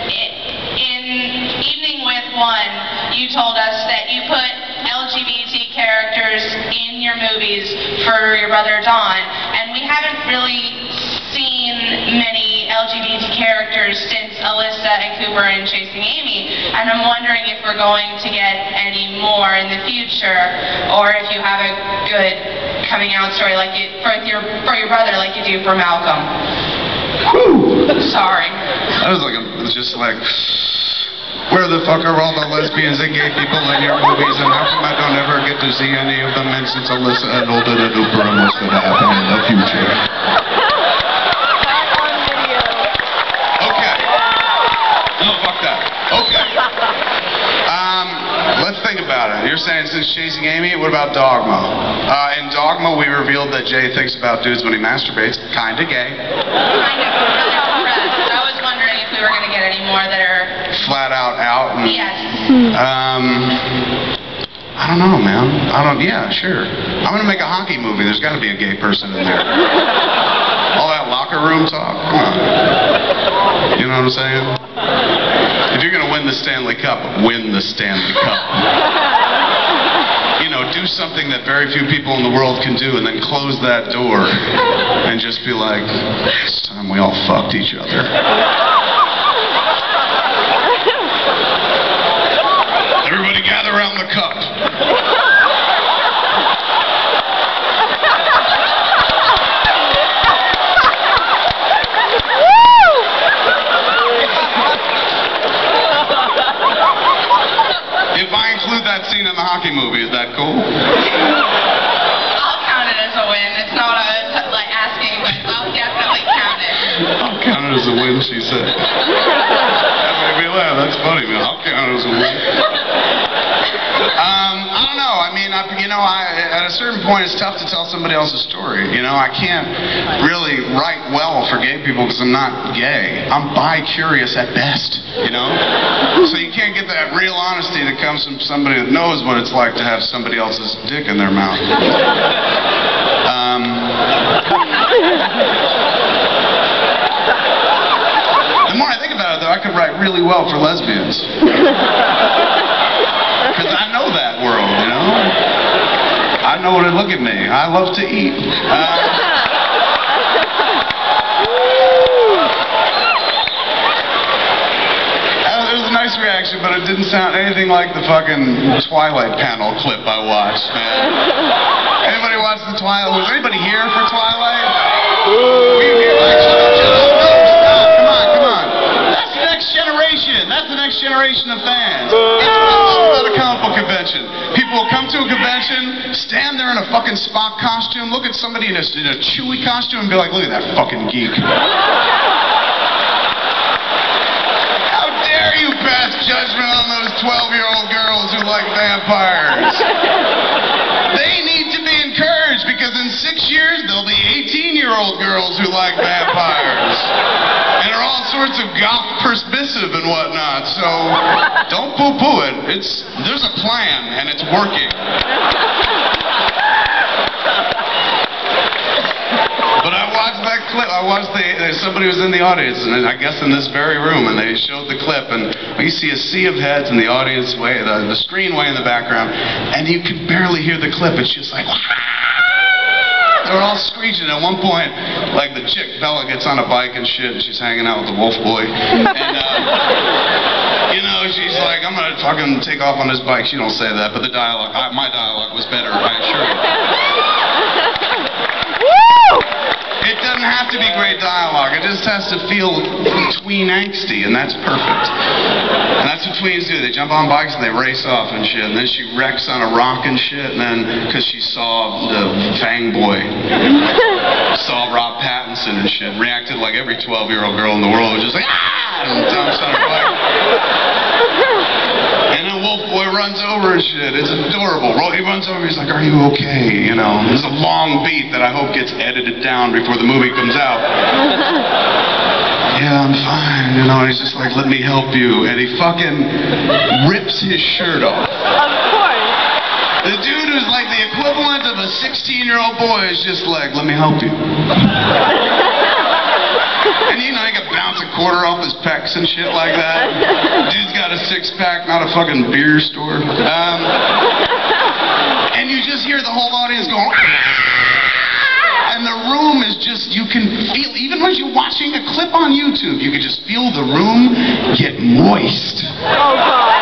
in Evening with One, you told us that you put LGBT characters in your movies for your brother Don, and we haven't really seen many LGBT characters since Alyssa and Cooper in Chasing Amy, and I'm wondering if we're going to get any more in the future, or if you have a good coming out story like for your brother like you do for Malcolm. Whew. Sorry. That was just like, where the fuck are all the lesbians and gay people in your movies, and how come I don't ever get to see any of them, and since Alyssa and Older and Cooper, and what's going to happen in the future? Okay. No, fuck that. Okay. Let's think about it. You're saying since Chasing Amy, what about Dogma? In Dogma, we revealed that Jay thinks about dudes when he masturbates. Kinda gay. Kind of really depressed. I was wondering if we were going to get any more that are flat out. And, yes. I don't know, man. Yeah, sure. I'm gonna make a hockey movie. There's got to be a gay person in there. All that locker room talk. Come on. You know what I'm saying? If you're gonna win the Stanley Cup, win the Stanley Cup. You know, do something that very few people in the world can do, and then close that door and just be like, it's time we all fucked each other. Everybody gather around the cup. If I include that scene in the hockey movie, is that cool? I'll count it as a win. It's not what I was asking, but I'll definitely count it. I'll count it as a win, she said. That made me laugh. That's funny, man. I'll count it as a win. I don't know. I mean, at a certain point, it's tough to tell somebody else's story. You know, I can't really write well for gay people because I'm not gay. I'm bi-curious at best, you know? So you can't get that real honesty that comes from somebody that knows what it's like to have somebody else's dick in their mouth. The more I think about it, though, I could write really well for lesbians. Because I know that world, you know? I know what it look at me. I love to eat. It was a nice reaction, but it didn't sound anything like the fucking Twilight panel clip I watched, man. Anybody watch the Twilight? Was anybody here for Twilight? That's the next generation of fans. It's not a comic book convention. People will come to a convention, stand there in a fucking Spock costume, look at somebody in a Chewie costume and be like, look at that fucking geek. How dare you pass judgment on those 12-year-old girls who like vampires? They need to be encouraged because in 6 years there'll be 18-year-old girls who like vampires. And are all sorts of goth permissive and whatnot, so don't poo-poo it. There's a plan, and it's working. But I watched that clip. Somebody was in the audience, and I guess in this very room, and they showed the clip, and you see a sea of heads in the audience way, the screen way in the background, and you could barely hear the clip. It's just like, they're all screeching. At one point, like the chick, Bella, gets on a bike and shit, and she's hanging out with the wolf boy. And, you know, she's like, I'm gonna fucking take off on this bike. She don't say that, but the dialogue, my dialogue was better, I assure you. It doesn't have to be great dialogue. It just has to feel tween angsty, and that's perfect. And that's what tweens do. They jump on bikes and they race off and shit. And then she wrecks on a rock and shit. And then, because she saw the Fang Boy, saw Rob Pattinson and shit, reacted like every 12-year-old girl in the world was just like, ah! And jumps on her bike. And then Wolf Boy runs over and shit. It's adorable. He runs over, he's like, are you okay? You know, there's a long beat that I hope gets edited down before the movie comes out. Yeah, I'm fine, you know, and he's just like, let me help you. And he fucking rips his shirt off. Of course. The dude who's like the equivalent of a 16-year-old boy is just like, let me help you. And you know, you can bounce a quarter off his pecs and shit like that. Dude's got a six-pack, not a fucking beer store. And you just hear the whole audience going, and the room is just, you can feel, even when you're watching a clip on YouTube, you can just feel the room get moist. Oh, God.